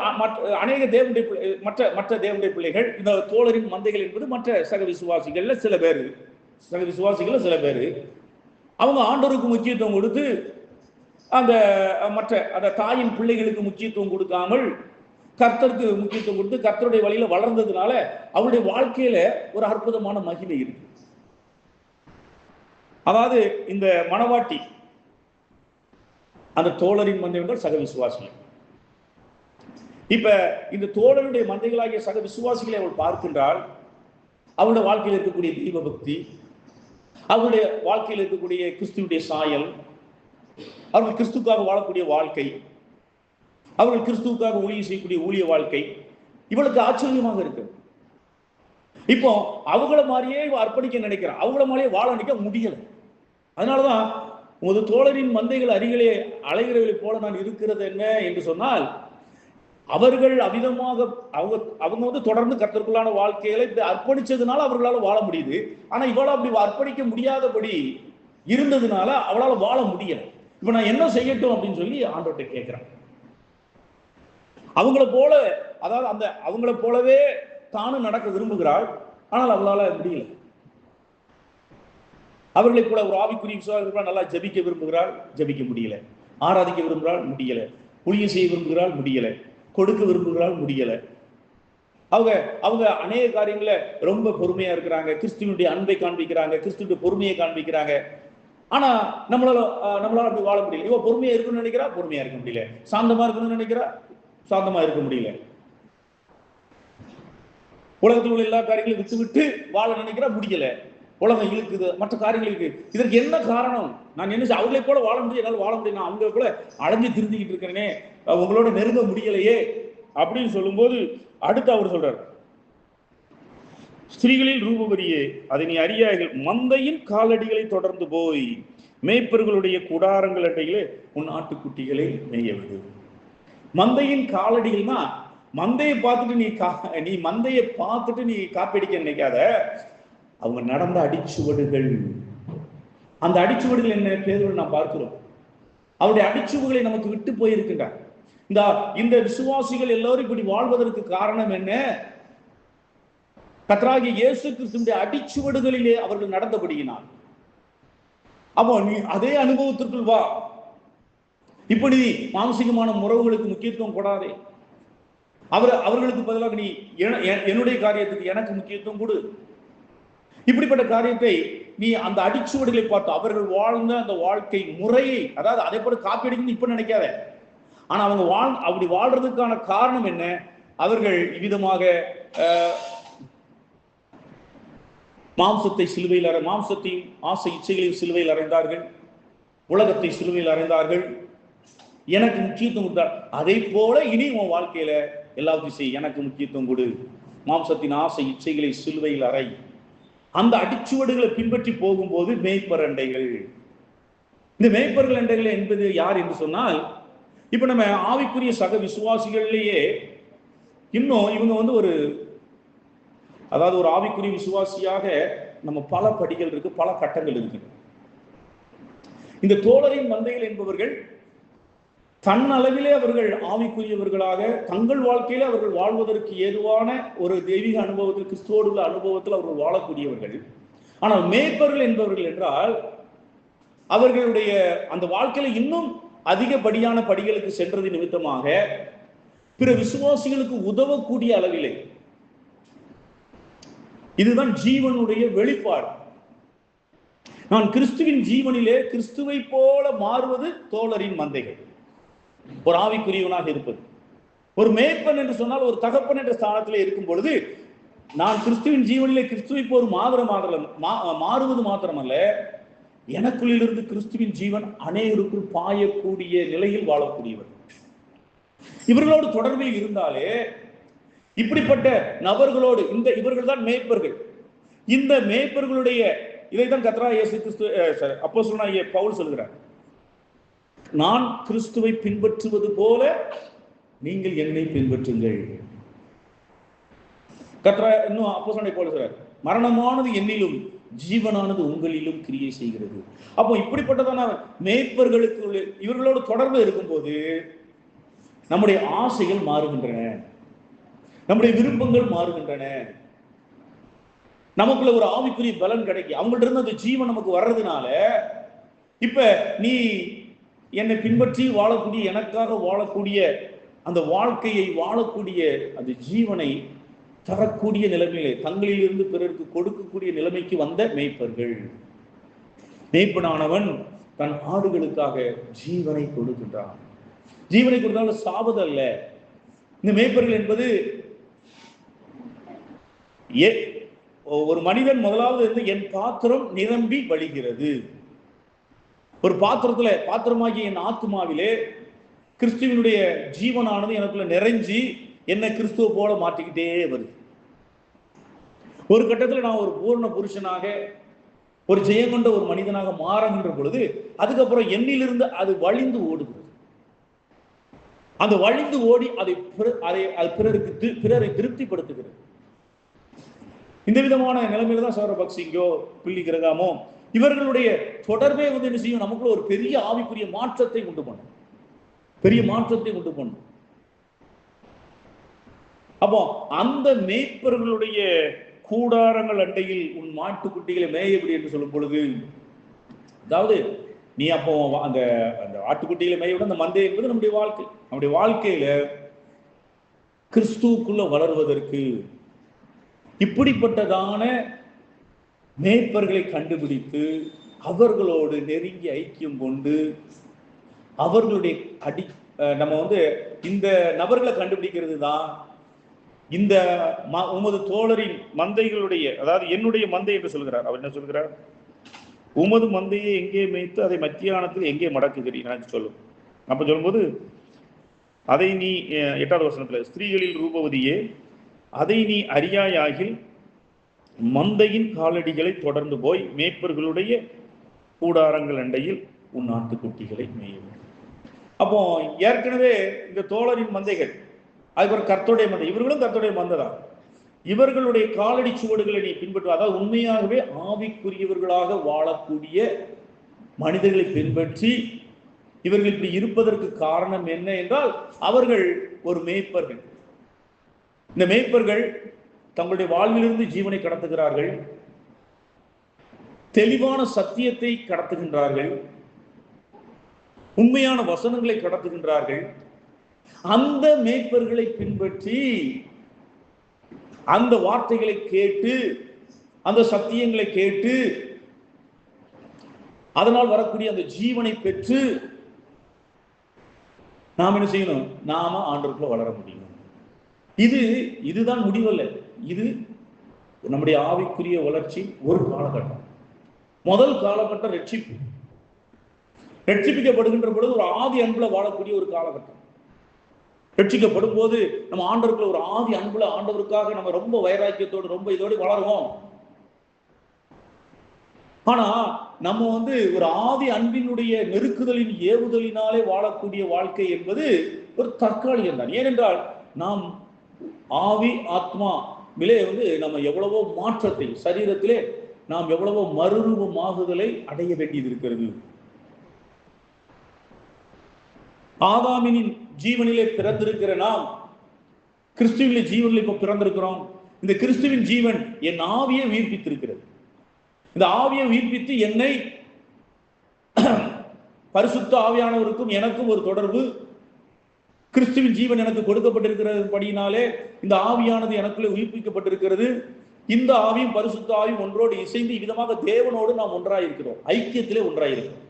தேவனுடைய பிள்ளைகள், இந்த தோழரின் மந்தைகள் என்பது மற்ற சக விசுவாசிகள்ல சில பேர் அவங்க ஆண்டவருக்கு முக்கியத்துவம் கொடுத்து அந்த தாயின் பிள்ளைகளுக்கு முக்கியத்துவம் கொடுக்காமல் கர்த்தருக்கு முக்கியத்துவம் கொடுத்து கர்த்தருடைய வழியில வளர்ந்ததுனால அவருடைய வாழ்க்கையில ஒரு அற்புதமான மகிமை இருக்கு. அதாவது இந்த மணவாட்டி அந்த தோழரின் மந்தை என்றால் சக விசுவாசிகள். இப்ப இந்த தோழருடைய மந்தைகளாகிய சக விசுவாசிகளை அவள் பார்க்கின்றால் அவருடைய வாழ்க்கையில் இருக்கக்கூடிய தெய்வ பக்தி, அவருடைய வாழ்க்கையில் இருக்கக்கூடிய கிறிஸ்துவுடைய சாயல், அவர்கள் கிறிஸ்துக்காக வாழக்கூடிய வாழ்க்கை, அவர்கள் கிறிஸ்துவுக்காக ஊழியம் செய்யக்கூடிய ஊழிய வாழ்க்கை இவளுக்கு ஆச்சரியமாக இருக்கு. இப்போ அவங்கள மாதிரியே அர்ப்பணிக்க நினைக்கிறான், அவங்கள மாதிரியே வாழ நினைக்க முடியல. அதனாலதான் உமது தோழரின் மந்தைகள் அருகிலே அலைகிறவர்களை போல நான் இருக்கிறது என்ன என்று சொன்னால், அவர்கள் அவிதமாக அவங்க தொடர்ந்து கர்த்தருக்குள்ளான வாழ்க்கைகளை அர்ப்பணிச்சதுனால அவர்களால் வாழ முடியுது. ஆனா இவளால் அப்படி அர்ப்பணிக்க முடியாதபடி இருந்ததுனால அவளால் வாழ முடியல. இப்ப நான் என்ன செய்யட்டும் அப்படின்னு சொல்லி ஆண்டவர்கிட்ட கேட்கிறேன். அவங்கள போல, அதாவது அவங்கள போலவே தானும் நடக்க விரும்புகிறாள், ஆனால் அவளால முடியல. அவர்களை கூட ஒரு ஆவிக்குரிய விசுவாசிகள் நல்லா ஜபிக்க விரும்புகிறாள், ஜபிக்க முடியல. ஆராதிக்க விரும்புகிறாள், முடியல. ஊழியம் செய்ய விரும்புகிறாள், முடியல. கொடுக்க விரும்புகிறாள், முடியல. அவங்க அவங்க அநேக காரியங்கள ரொம்ப பொறுமையா இருக்கிறாங்க, கிறிஸ்துவனுடைய அன்பை காண்பிக்கிறாங்க, கிறிஸ்துவனுடைய பொறுமையை காண்பிக்கிறாங்க. ஆனா நம்மளால அப்படி வாழ முடியல. இவ பொறுமையா இருக்கணும்னு நினைக்கிறா, பொறுமையா இருக்க முடியல. சாந்தமா இருக்கணும்னு நினைக்கிறா, சாந்தமா இருக்க முடியல. உலகத்தில் உள்ள எல்லா காரியங்களையும் விட்டு விட்டு வாழ நினைக்கிறா, முடியல. உலகம் இழுக்குது, மற்ற காரியங்கள் இருக்கு. இதற்கு என்ன காரணம்? நான் என்ன அவர்களை போல வாழ முடியும், என்னால் வாழ முடியும், நான் அவங்க போல அலைஞ்சு திருந்திக்கிட்டு இருக்கிறேனே, உங்களோட நெருங்க முடியலையே அப்படின்னு சொல்லும்போது அடுத்து அவர் சொல்றார், ஸ்திரீகளில் ரூபவரியே, அதை நீ அறியார்கள், மந்தையின் காலடிகளை தொடர்ந்து போய் மேய்ப்பர்களுடைய கூடாரங்கள் அண்டையிலே உன் ஆட்டுக்குட்டிகளை மேய விடு. மந்தையின் காலடிகள்னா மந்தையை பார்த்துட்டு நீ மந்தையை பார்த்துட்டு நீ காப்பீடிக்க நினைக்காத, அவங்க நடந்த அடிச்சுவடுகள். அந்த அடிச்சுவடுகள் என்ன பேதுரு நாம் பார்க்கிறோம். அவருடைய அடிச்சுவடுகளை நமக்கு விட்டு போயிருக்கின்றார். இந்த விசுவாசிகள் எல்லாரும் இப்படி வாழ்வதற்கு காரணம் என்ன? கர்த்தராகிய இயேசு கிறிஸ்துவினுடைய அடிச்சுவடுகளிலே அவர்கள் நடந்தபடியினால். அப்போ நீ அதே அனுபவத்திற்குள் வா. இப்படி மானசீகமான உறவுகளுக்கு முக்கியத்துவம் கொடாதே. அவர்களுக்கு பதிலாக நீ என்னுடைய காரியத்துக்கு எனக்கு முக்கியத்துவம் கொடு. இப்படிப்பட்ட காரியத்தை நீ அந்த அடிச்சுவடுகளை பார்த்து அவர்கள் வாழ்ந்த அந்த வாழ்க்கை முறையை, அதாவது அதை போல காப்பி அடிக்கணும்னு இப்ப நினைக்காத. ஆனா அவங்க அப்படி வாழ்றதுக்கான காரணம் என்ன? அவர்கள் இவ்விதமாக மாம்சத்தை சிலுவையில் மாம்சத்தையும் ஆசை இச்சைகளையும் சிலுவையில் அறைந்தார்கள், உலகத்தை சிலுவையில் அறைந்தார்கள். எனக்கு முக்கியத்துவம் கொடுத்தார். அதை போல இனி உன் வாழ்க்கையில எல்லாத்தையும் செய், எனக்கு முக்கியத்துவம் கொடு. மாம்சத்தின் ஆசை இச்சைகளை சிலுவையில் அறை. அந்த அடிச்சுவடுகளை பின்பற்றி போகும்போது மேய்ப்பர் அண்டைகள். இந்த மேய்ப்பர்கள் அண்டைகள் என்பது யார் என்று சொன்னால், இப்ப நம்ம ஆவிக்குரிய சக விசுவாசிகள்லேயே இன்னும் இவங்க ஒரு அதாவது ஒரு ஆவிக்குரிய விசுவாசியாக நம்ம பல படிகள் இருக்கு, பல கட்டங்கள் இருக்கு. இந்த தோழரின் மந்தைகள் என்பவர்கள் தன்னளவிலே அவர்கள் ஆவிக்குரியவர்களாக தங்கள் வாழ்க்கையில அவர்கள் வாழ்வதற்கு ஏதுவான ஒரு தெய்வீக அனுபவத்தில், கிறிஸ்துவோடு உள்ள அனுபவத்தில் அவர்கள் வாழக்கூடியவர்கள். ஆனால் மேய்ப்பர்கள் என்பவர்கள் என்றால் அவர்களுடைய அந்த வாழ்க்கையில இன்னும் அதிகப்படியான படிகளுக்கு சென்றது நிமித்தமாக பிற விசுவாசிகளுக்கு உதவக்கூடிய அளவிலே, இதுதான் ஜீவனுடைய வெளிப்பாடு. நான் கிறிஸ்துவின் ஜீவனிலே கிறிஸ்துவை போல மாறுவது தோழரின் மந்தைகள். ஒரு ஆவிக்குரியவனாக இருப்பது. ஒரு மேய்ப்பன் என்று சொன்னால் ஒரு தகப்பன் என்ற ஸ்தானத்திலே இருக்கும் பொழுது நான் கிறிஸ்துவின் ஜீவனிலே கிறிஸ்துவை போல் மாறுவது மாத்திரமல்ல, எனக்குள்ளிலிருந்து கிறிஸ்துவின் ஜீவன் அநேகருக்குள் பாயக்கூடிய நிலையில் வாழக்கூடியவர். இவர்களோடு தொடர்பில் இருந்தாலே இப்படிப்பட்ட நபர்களோடு இவர்கள் தான் மேய்ப்பர்கள். இந்த மேய்ப்பர்களுடைய இதைத்தான் கர்த்தராகிய இயேசு கிறிஸ்து அப்போஸ்தலனாகிய பவுல் சொல்கிறார், நான் கிறிஸ்துவை பின்பற்றுவது போல நீங்கள் என்னை பின்பற்றுங்கள். இன்னும் அப்போஸ்தலனாகிய பவுல் சொல்றார், மரணமானது என்னிலும் ஜீவனானது உங்களிலும் கிரியை செய்கிறது. அப்போ இப்படிப்பட்டதான மேய்ப்பர்களுக்கு இவர்களோடு தொடர்பு இருக்கும்போது நம்முடைய ஆசைகள் மாறுகின்றன, நம்முடைய விருப்பங்கள் மாறுகின்றன, நமக்குள்ள ஒரு ஆவிக்குரிய பலன் கிடைக்கும். அவங்கள்ட்ட இருந்து அந்த ஜீவன் நமக்கு வர்றதுனால இப்ப நீ என்னை பின்பற்றி வாழக்கூடிய, எனக்காக வாழக்கூடிய அந்த வாழ்க்கையை வாழக்கூடிய அந்த ஜீவனை தரக்கூடிய நிலைமையிலே தங்களிலிருந்து பிறருக்கு கொடுக்கக்கூடிய நிலைமைக்கு வந்த மேய்ப்பர்கள். மேய்ப்பனானவன் தன் ஆடுகளுக்காக ஜீவனை கொடுக்கின்றான். ஜீவனை கொடுத்தாலும் சாவதல்ல. இந்த மேய்ப்பர்கள் என்பது ஒரு மனிதன் முதலாவது இருந்து என் பாத்திரம் நிரம்பி வழிகிறது. ஒரு பாத்திரமாகிய என் ஆத்மாவிலே கிறிஸ்துவனுடைய ஜீவனானது எனக்குள்ள நிறைஞ்சி என்ன கிறிஸ்துவ போல மாற்றிக்கிட்டே வருது. ஒரு கட்டத்தில் நான் ஒரு பூர்ண புருஷனாக, ஒரு ஜெயங்கொண்ட ஒரு மனிதனாக மாறுகின்ற பொழுது அதுக்கப்புறம் என்னிலிருந்து அது வழிந்து ஓடுகிறது. அந்த வழிந்து ஓடி பிறரை திருப்திப்படுத்துகிறது. இந்த விதமான நிலைமையில தான் சௌர பக்சிங்கோ பில்லி கிரகாமோ இவர்களுடைய தொடர்பே என்ன செய்யும், நமக்குள்ள ஒரு பெரிய ஆவிக்குரிய மாற்றத்தை உண்டு பண்ணும், பெரிய மாற்றத்தை உண்டு பண்ணும். அப்போ அந்த மேய்ப்பர்களுடைய கூடாரங்கள் அண்டையில் உன் மாட்டுக்குட்டிகளை மேயபடி என்று சொல்லும் பொழுது அதாவது நீ அப்போ அந்த அந்த ஆட்டுக்குட்டிகளை மேய்விட அந்த மந்தை என்பது நம்முடைய வாழ்க்கையில கிறிஸ்துவுக்குள்ள வளர்வதற்கு இப்படிப்பட்டதான மேய்ப்பர்களை கண்டுபிடித்து அவர்களோடு நெருங்கி ஐக்கியம் கொண்டு அவர்களுடைய நம்ம இந்த நபர்களை கண்டுபிடிக்கிறது தான் இந்த உமது தோழரின் மந்தைகளுடைய, அதாவது என்னுடைய மந்தை என்று சொல்கிறார். அவர் என்ன சொல்கிறார்? உமது மந்தையை எங்கே மேய்த்து அதை மத்தியானத்தில் எங்கே மடக்குகிறீர்கள் சொல்லும். அப்ப சொல்லும்போது அதை நீ 8வது வசனத்துல, ஸ்திரீகளில் ரூபவதியே அதை நீ அறியாயாகில் மந்தையின் காலடிகளை தொடர்ந்து போய் மேய்ப்பர்களுடைய கூடாரங்கள் அண்டையில் உன் ஆட்டுக்குட்டிகளை மேயும். அப்போ ஏற்கனவே இந்த தோழரின் மந்தைகள், அதுக்கப்புறம் கர்த்தருடைய மந்தை, இவர்களும் கர்த்தருடைய மந்தை தான். இவர்களுடைய காலடி சுவடுகளை நீ பின்பற்று. அதாவது உண்மையாகவே ஆவிக்குரியவர்களாக வாழக்கூடிய மனிதர்களை பின்பற்றி இவர்கள் இப்படி இருப்பதற்கு காரணம் என்ன என்றால், அவர்கள் ஒரு மேய்ப்பர்கள். இந்த மேய்ப்பர்கள் தங்களுடைய வாழ்விலிருந்து ஜீவனை கடத்துகிறார்கள், தெளிவான சத்தியத்தை கடத்துகின்றார்கள், உண்மையான வசனங்களை கடத்துகின்றார்கள். அந்த மேய்ப்பர்களை பின்பற்றி அந்த வார்த்தைகளை கேட்டு அந்த சத்தியங்களை கேட்டு அதனால் வரக்கூடிய அந்த ஜீவனை பெற்று நாம் என்ன செய்யணும்? நாம ஆண்டவருக்குள்ள வளர முடியும். இதுதான் முடிவல்ல. இது நம்முடைய ஆவிக்குரிய வளர்ச்சி ஒரு காலகட்டம். முதல் காலகட்டம் ரட்சிப்பிக்கப்படுகின்ற பொழுது ஒரு ஆதி அன்புல வாழக்கூடிய ஒரு காலகட்டம். ரட்சிக்கப்படும் போது நம்ம ஆண்டவருக்குள்ள ஒரு ஆதி அன்புல ஆண்டவருக்காக நம்ம ரொம்ப வைராக்கியத்தோடு ரொம்ப இதோடு வளருவோம். ஆனா நம்ம ஒரு ஆதி அன்பினுடைய நெருக்குதலின் ஏவுதலினாலே வாழக்கூடிய வாழ்க்கை என்பது ஒரு தற்காலிகம் தான். ஏனென்றால் நாம் ஆவி ஆத்மா நம்ம எவ்வளவோ மாற்றத்தை, சரீரத்திலே நாம் எவ்வளவோ மறுரூபமாகுதலை அடைய வேண்டியது இருக்கிறது. ஆதாமினின் ஜீவனிலே பிறந்திருக்கிற நாம் கிறிஸ்துவின் ஜீவனில் இப்ப பிறந்திருக்கிறோம். இந்த கிறிஸ்துவின் ஜீவன் என் ஆவியை உயிர்ப்பித்திருக்கிறது. இந்த ஆவியை உயிர்ப்பித்து என்னை பரிசுத்த ஆவியானவருக்கும் எனக்கும் ஒரு தொடர்பு. கிறிஸ்துவின் ஜீவன் எனக்கு கொடுக்கப்பட்டிருக்கிறது படியினாலே இந்த ஆவியானது எனக்குள்ளே உயிர்ப்பிக்கப்பட்டிருக்கிறது. இந்த ஆவியும் பரிசுத்த ஆவியும் ஒன்றோடு இசைந்து விதமாக தேவனோடு நாம் ஒன்றாயிருக்கிறோம், ஐக்கியத்திலே ஒன்றாயிருக்கிறோம்.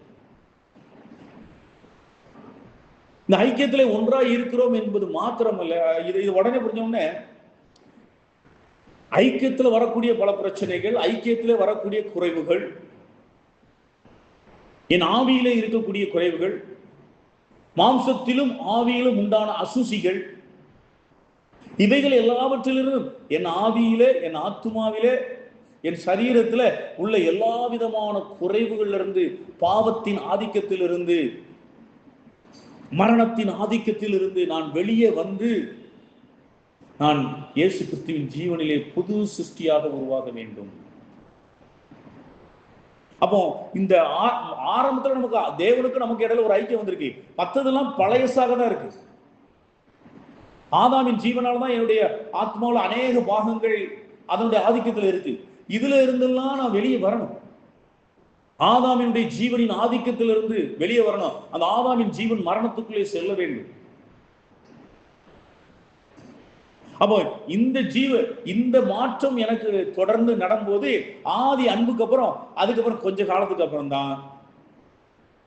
இந்த ஐக்கியத்திலே ஒன்றாய் இருக்கிறோம் என்பது மாத்திரமல்ல, இது உடனே புரிஞ்சோம்னே ஐக்கியத்தில் வரக்கூடிய பல பிரச்சனைகள், ஐக்கியத்திலே வரக்கூடிய குறைவுகள், என் ஆவியிலே இருக்கக்கூடிய குறைவுகள், மாம்சத்திலும் ஆவியிலும் உண்டான அசுசிகள், இவைகள் எல்லாவற்றிலிருந்தும் என் ஆவியிலே, என் ஆத்துமாவிலே, என் சரீரத்தில் உள்ள எல்லா விதமான குறைவுகளிலிருந்து, பாவத்தின் ஆதிக்கத்திலிருந்து, மரணத்தின் ஆதிக்கத்தில் இருந்து நான் வெளியே வந்து நான் இயேசு கிறிஸ்துவின் ஜீவனிலே புது சிருஷ்டியாக உருவாக வேண்டும். அப்போ இந்த ஆரம்பத்துல நமக்கு தேவனுக்கு நமக்கு இடையில ஒரு ஐக்கியம் வந்திருக்கு. மற்றதெல்லாம் பழையசாக தான் இருக்கு. ஆதாமின் ஜீவனால்தான் என்னுடைய ஆத்மாவில் அநேக பாகங்கள் அதனுடைய ஆதிக்கத்தில் இருக்கு. இதுல இருந்தெல்லாம் நான் வெளியே வரணும். ஆதாமினுடைய ஜீவனின் ஆதிக்கத்திலிருந்து வெளியே வரணும். அந்த ஆதாமின் ஜீவன் மரணத்துக்குள்ளே செல்ல வேண்டும். அப்போ இந்த மாற்றம் எனக்கு தொடர்ந்து நடக்கும்போது ஆதி அன்புக்கு அப்புறம் அதுக்கப்புறம் கொஞ்ச காலத்துக்கு அப்புறம் தான்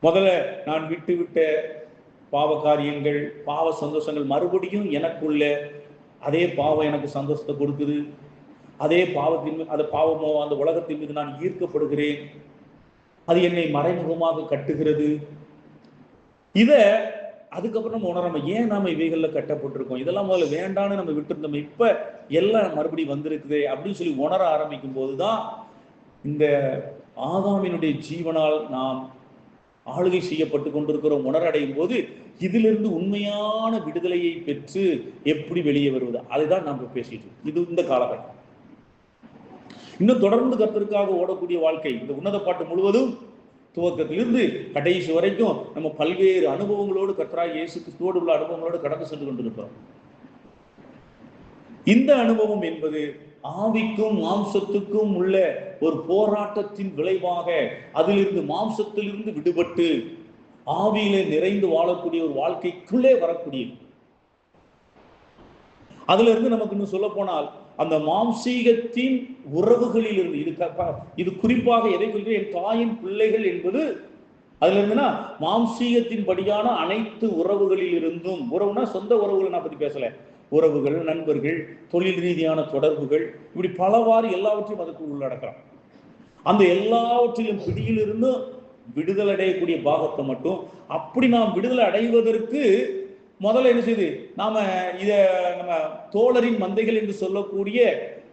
முதல்ல நான் விட்ட பாவ காரியங்கள், பாவ சந்தோஷங்கள் மறுபடியும் எனக்குள்ள அதே பாவம் எனக்கு சந்தோஷத்தை கொடுக்குது. அதே பாவமோ அந்த உலகத்தின் மீது நான் ஈர்க்கப்படுகிறேன். அது என்னை மறைமுகமாக கட்டுகிறது. அதுக்கப்புறம் நம்ம உணராம ஏன் நாம இவைகள்ல கட்டப்பட்டிருக்கோம், இதெல்லாம் முதல்ல வேண்டான்னு நம்ம விட்டு இருந்தோம், இப்ப எல்லாம் மறுபடியும் வந்திருக்குது அப்படின்னு சொல்லி உணர ஆரம்பிக்கும் போதுதான் இந்த ஆதாமினுடைய ஜீவனால் நாம் ஆளுகை செய்யப்பட்டு கொண்டிருக்கிறோம் உணரடையும் போது இதிலிருந்து உண்மையான விடுதலையை பெற்று எப்படி வெளியே வருவது, அதுதான் நம்ம பேசிட்டு இது இந்த காலகட்டம். இன்னும் தொடர்ந்து கர்த்தருக்காக ஓடக்கூடிய வாழ்க்கை. இந்த உன்னத பாட்டு முழுவதும் துவக்கத்திலிருந்து கடைசி வரைக்கும் நம்ம பல்வேறு அனுபவங்களோடு கர்த்தராகிய இயேசு கிறிஸ்துவோடு உள்ள அனுபவங்களோடு கடந்து சென்று கொண்டிருக்கிறோம். இந்த அனுபவம் என்பது ஆவிக்கும் மாம்சத்துக்கும் உள்ள ஒரு போராட்டத்தின் விளைவாக அதிலிருந்து மாம்சத்திலிருந்து விடுபட்டு ஆவியிலே நிறைந்து வாழக்கூடிய ஒரு வாழ்க்கைக்குள்ளே வரக்கூடிய, அதுல இருந்து நமக்கு இன்னும் சொல்ல போனால் அந்த மாம்சீகத்தின் உறவுகளில் இருந்து, இது குறிப்பாக எதை குறித்து, என் தாயின் பிள்ளைகள் என்பது அதுல இருந்துன்னா மாம்சீகத்தின் படியான அனைத்து உறவுகளில் இருந்தும், உறவுனா சொந்த உறவுகள் நான் பத்தி பேசல, உறவுகள், நண்பர்கள், தொழில் ரீதியான தொடர்புகள், இப்படி பலவாறு எல்லாவற்றையும் அதுக்கு உள்ளடக்கலாம். அந்த எல்லாவற்றிலும் பிடியிலிருந்து விடுதலை அடையக்கூடிய பாகத்தை மட்டும், அப்படி நாம் விடுதலை அடைவதற்கு முதல்ல என்ன செய்யுது, நாம நம்ம தோழரின் மந்தைகள் என்று சொல்லக்கூடிய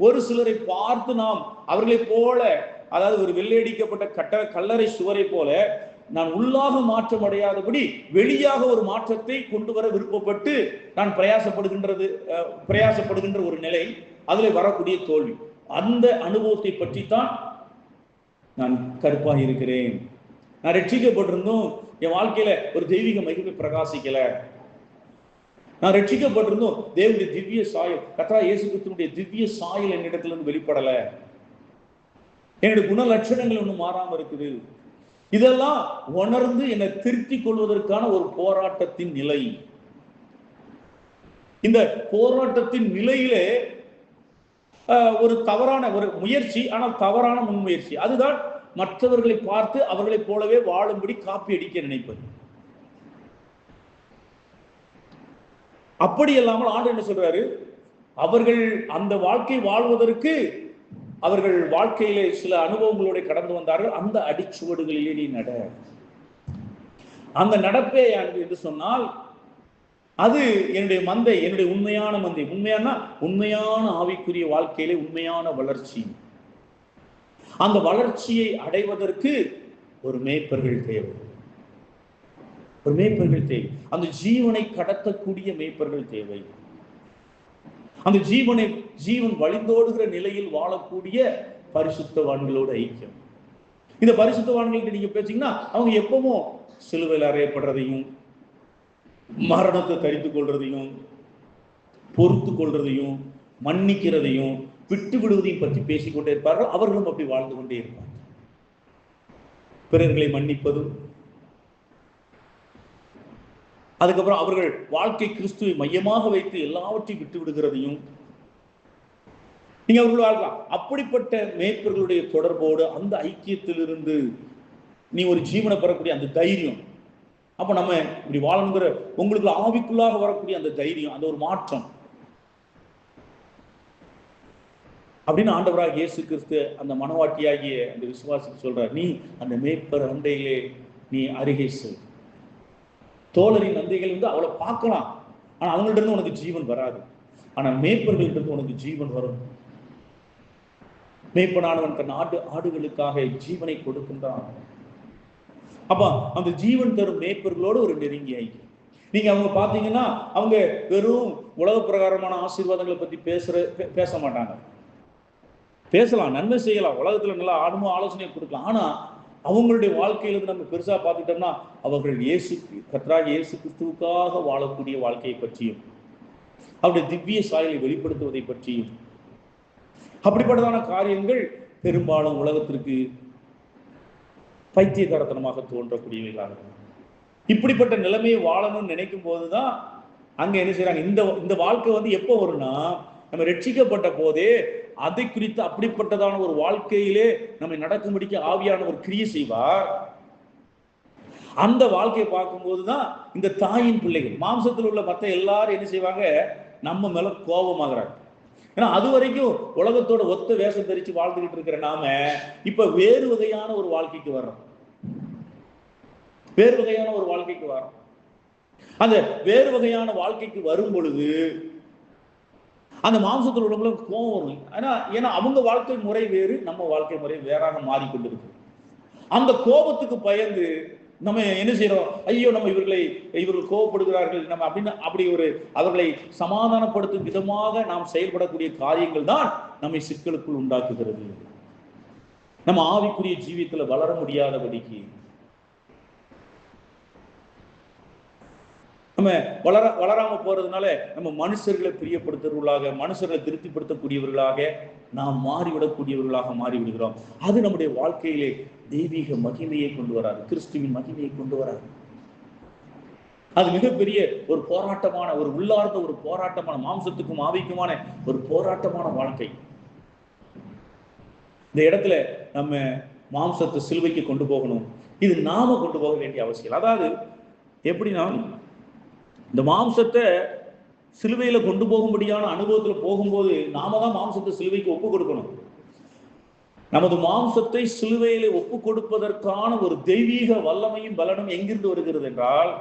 ஒரு சிலரை பார்த்து நாம் அவர்களை போல, அதாவது ஒரு வெள்ளையடிக்கப்பட்ட கல்லறை சுவரை போல நான் உள்ளாக மாற்றம் அடையாதபடி வெளியாக ஒரு மாற்றத்தை கொண்டு வர விருப்பப்பட்டு நான் பிரயாசப்படுகின்ற ஒரு நிலை, அதுல வரக்கூடிய தோல்வி, அந்த அனுபவத்தை பற்றி தான் நான் கருப்பாக இருக்கிறேன். நான் ரட்சிக்கப்பட்டிருந்தும் என் வாழ்க்கையில ஒரு தெய்வீக மகிமை பிரகாசிக்கல. நான் ரட்சிக்கப்பட்டிருந்தும் தேவனுடைய திவ்ய சாயல், கர்த்தராகிய இயேசு கிறிஸ்துவினுடைய திவ்ய சாயல் என்னிடத்துல இருந்து வெளிப்படல. என்னுடைய குண லட்சணங்கள் ஒன்றும் மாறாம இருக்குது. இதெல்லாம் உணர்ந்து என்னை திருத்திக் கொள்வதற்கான ஒரு போராட்டத்தின் நிலை. இந்த போராட்டத்தின் நிலையிலே ஒரு தவறான ஒரு முயற்சி, ஆனால் தவறான முன்முயற்சி. அதுதான் மற்றவர்களை பார்த்து அவர்களைப் போலவே வாழும்படி காப்பி அடிக்க நினைப்பது. அப்படி இல்லாமல் ஆண்டவர் என்ன சொல்றாரு, அவர்கள் அந்த வாழ்க்கை வாழ்வதற்கு அவர்கள் வாழ்க்கையிலே சில அனுபவங்களோட கடந்து வந்தார்கள். அந்த அடிச்சுவடுகளிலே நீ நட. அந்த நடப்பே என்று சொன்னால் அது என்னுடைய மந்தை, என்னுடைய உண்மையான மந்தை. உண்மையான ஆவிக்குரிய வாழ்க்கையிலே உண்மையான வளர்ச்சி. அந்த வளர்ச்சியை அடைவதற்கு ஒரு மேய்ப்பர்கள் தேவை. ஒரு மேய்ப்பர்கள் தேவை. அந்த ஜீவனை கடத்தக்கூடிய மேய்ப்பர்கள் தேவை. அந்த ஜீவன் வழிந்தோடுகிற நிலையில் வாழக்கூடிய பரிசுத்தவான்களோட ஐக்கியம். இந்த பரிசுத்தவான்கள்ட்ட நீங்க பேசிங்கன்னா அவங்க எப்பவும் சிலுவையில் அறையப்படுறதையும், மரணத்தை தரித்துக் கொள்றதையும், பொறுத்து கொள்றதையும், மன்னிக்கிறதையும், விட்டு விடுவதையும் பற்றி பேசிக்கொண்டே இருப்பார்கள். அவர்களும் அப்படி வாழ்ந்து கொண்டே இருப்பார்கள். பிறர்களை மன்னிப்பதும், அதுக்கப்புறம் அவர்கள் வாழ்க்கை கிறிஸ்துவை மையமாக வைத்து எல்லாவற்றையும் விட்டு விடுகிறதையும் நீங்க அவர்கள் வாழ்க்கலாம். அப்படிப்பட்ட மேய்ப்பர்களுடைய தொடர்போடு அந்த ஐக்கியத்திலிருந்து நீ ஒரு ஜீவனை பெறக்கூடிய அந்த தைரியம், அப்ப நம்ம இப்படி வாழணுங்கிற உங்களுக்கு ஆவிக்குள்ளாக வரக்கூடிய அந்த தைரியம், அந்த ஒரு மாற்றம் அப்படின்னு ஆண்டவராக இயேசு கிறிஸ்து அந்த மனவாட்டியாகிய அந்த விசுவாசிக்கு சொல்றார், நீ அந்த மேய்ப்பர் அண்டையிலே நீ அருகே செல். தோழரின் நந்தைகள் வந்து அவளை பார்க்கலாம், ஆனா அவங்கள்ட்ட இருந்து உனக்கு ஜீவன் வராது. ஆனா மேய்ப்பர்கள்ட்ட இருந்து உனக்கு ஜீவன் வரும். மேய்ப்பனானவன் தன் ஆடுகளுக்காக ஜீவனை கொடுக்கின்றான். அப்ப அந்த ஜீவன் தரும் மேய்ப்பர்களோடு ஒரு நெருங்கி ஐக்கியம். நீங்க அவங்க பாத்தீங்கன்னா அவங்க வெறும் உலக பிரகாரமான ஆசீர்வாதங்களை பத்தி பேச மாட்டாங்க. பேசலாம், நன்மை செய்யலாம், உலகத்துல நல்லா ஆலோசனை கொடுக்கலாம். ஆனா அவங்களுடைய வாழ்க்கையிலிருந்து நம்ம பெருசா பார்த்துட்டோம்னா அவர்கள் கர்த்தராகிய இயேசு கிறிஸ்துவுக்காக வாழக்கூடிய வாழ்க்கையை பற்றியும், அவருடைய திவ்ய சாயலை வெளிப்படுத்துவதை பற்றியும், அப்படிப்பட்டதான காரியங்கள் பெரும்பாலும் உலகத்திற்கு பைத்தியகாரத்தனமாக தோன்றக்கூடியவைகளாக. இப்படிப்பட்ட நிலைமையை வாழணும்னு நினைக்கும் போதுதான் அங்க என்ன செய்யறாங்க, இந்த வாழ்க்கை வந்து எப்போ வரும்னா நம்ம ரட்சிக்கப்பட்ட போதே அதை குறித்து அப்படிப்பட்டதான ஒரு வாழ்க்கையிலே நம்ம நடக்கும்படிக்கு ஆவியான ஒரு கிரியை செய்வார். அந்த வாழ்க்கையை பார்க்கும்போதுதான் இந்த தாயின் பிள்ளைகள், மாம்சத்தில் உள்ள மற்ற எல்லாரும் என்ன செய்வாங்க, நம்ம மேல கோபமாகறாங்க. ஏன்னா அது வரைக்கும் உலகத்தோட ஒத்த வேஷம் தரிச்சு வாழ்ந்துகிட்டு இருக்கிற நாம இப்ப வேறு வகையான ஒரு வாழ்க்கைக்கு வர்றோம். வேறு வகையான ஒரு வாழ்க்கைக்கு வரோம். அந்த வேறு வகையான வாழ்க்கைக்கு வரும் பொழுது அந்த மாம்சத்தில் உள்ளவங்களுக்கு கோபம் வரும். ஏன்னா அவங்க வாழ்க்கை முறை வேறு, நம்ம வாழ்க்கை முறை வேறாக மாறிக்கொண்டிருக்கு. அந்த கோபத்துக்கு பயந்து நம்ம என்ன செய்யறோம், ஐயோ நம்ம இவர்கள் கோபப்படுகிறார்கள் நம்ம அப்படின்னு அப்படி ஒரு அவர்களை சமாதானப்படுத்தும் விதமாக நாம் செயல்படக்கூடிய காரியங்கள் தான் நம்மை சிக்கலுக்குள் உண்டாக்குகிறது. நம்ம ஆவிக்குரிய ஜீவியத்துல வளர முடியாதபடிக்கு நம்ம வளராம போறதுனால நம்ம மனுஷர்களை பிரியப்படுத்துறவர்களாக, மனுஷர்களை திருப்திப்படுத்தக்கூடியவர்களாக நாம் மாறிவிடக்கூடியவர்களாக மாறிவிடுகிறோம். அது நம்முடைய வாழ்க்கையிலே தெய்வீக மகிமையை கொண்டு வராது, கிறிஸ்துவின் மகிமையை கொண்டு வராது. அது மிகப்பெரிய ஒரு போராட்டமான, ஒரு உள்ளார்ந்த ஒரு போராட்டமான, மாம்சத்துக்கும் ஆவிக்குமான ஒரு போராட்டமான வாழ்க்கை. இந்த இடத்துல நம்ம மாம்சத்தை சிலுவைக்கு கொண்டு போகணும். இது நாம கொண்டு போக வேண்டிய அவசியம். அதாவது எப்படின்னா, இந்த மாம்சத்தை சிலுவையில கொண்டு போகும்படியான அனுபவத்துல போகும்போது நாம தான் மாம்சத்தை சிலுவைக்கு ஒப்பு கொடுக்கணும். நமது மாம்சத்தை சிலுவையில ஒப்பு கொடுப்பதற்கான ஒரு தெய்வீக வல்லமையும் பலனும் எங்கிருந்து வருகிறது என்றால்,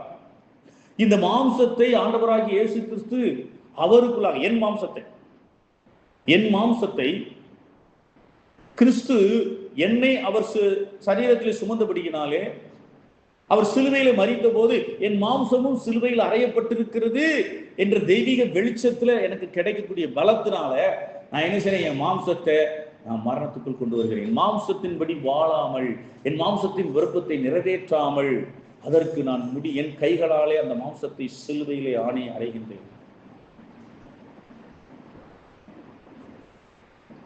இந்த மாம்சத்தை ஆண்டவராகிய இயேசு கிறிஸ்து அவருக்குள்ளாக, என் மாம்சத்தை கிறிஸ்து என்னை அவர் சரீரத்தில் சுமந்தபடியினாலே, அவர் சிலுவையில மரித்த போது என் மாம்சமும் சிலுவையில் அறையப்பட்டிருக்கிறது என்ற தெய்வீக வெளிச்சத்துல எனக்கு கிடைக்கக்கூடிய பலத்தினால நான் என்ன செய்றேன், என் மாம்சத்தை நான் மரணத்துக்குள் கொண்டு வருகிறேன். என் மாம்சத்தின்படி வாழாமல், என் மாம்சத்தின் விருப்பத்தை நிறைவேற்றாமல், அதற்கு நான் என் கைகளாலே அந்த மாம்சத்தை சிலுவையிலே ஆணி அறைகின்றேன்.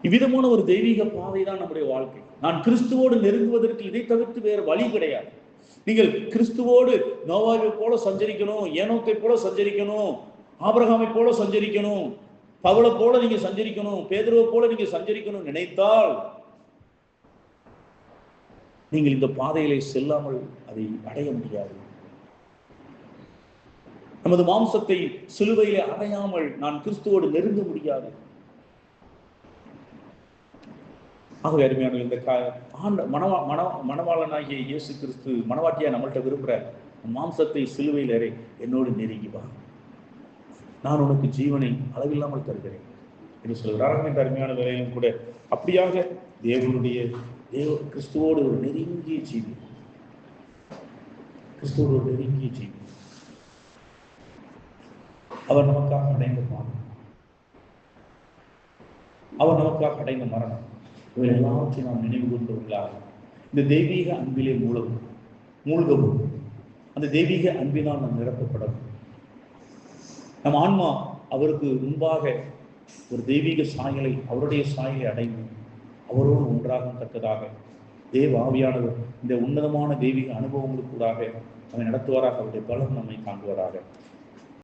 இவ்விதமான ஒரு தெய்வீக பாதை தான் நம்முடைய வாழ்க்கை. நான் கிறிஸ்துவோடு நெருங்குவதற்கு இதை தவிர்த்து வேறு வழி கிடையாது. நீங்கள் கிறிஸ்துவோடு நோவாவை போல சஞ்சரிக்கணும், ஏனோக்கை போல சஞ்சரிக்கணும், ஆபிரகாமை போல சஞ்சரிக்கணும், பவுலை போல நீங்க சஞ்சரிக்கணும், பேதுருவை போல நீங்க சஞ்சரிக்கணும் நினைத்தால் நீங்கள் இந்த பாதையிலே செல்லாமல் அதை அடைய முடியாது. நமது மாம்சத்தை சிலுவையிலே அடையாமல் நான் கிறிஸ்துவோடு நெருங்க முடியாது. ஆகவே அருமையான இந்த மணவாளனாகிய இயேசு கிறிஸ்து மணவாட்டியா நம்மள்கிட்ட விரும்புற, மாம்சத்தை சிலுவையில் அறை, என்னோடு நெருங்கி வா, நான் உனக்கு ஜீவனை அளவில்லாமல் தருகிறேன் என்று சொல்கிறார்கள். என்ற அருமையான வேலையிலும் கூட அப்படியாக கிறிஸ்துவோடு ஒரு நெருங்கிய ஜீவி, கிறிஸ்துவோடு ஒரு நெருங்கிய ஜீவி, அவர் நமக்காக அடைந்த பாவம், அவர் நமக்காக அடைந்த மரணம், இவை எல்லாவற்றையும் நாம் நினைவு கொண்டவர்களாக இந்த தெய்வீக அன்பிலே மூழ்கவும், அந்த தெய்வீக அன்பினால் நாம் நிரப்பப்படவும், நம் ஆன்மா அவருக்கு முன்பாக ஒரு தெய்வீக சாயலை, அவருடைய சாயலை அடைந்து அவரோடு ஒன்றாக தக்கதாக தேவ ஆவியானவர் இந்த உன்னதமான தெய்வீக அனுபவங்களுக்கூடாக நம்மை நடத்துவாராக. அவருடைய பலன் நம்மை காண்பவராக.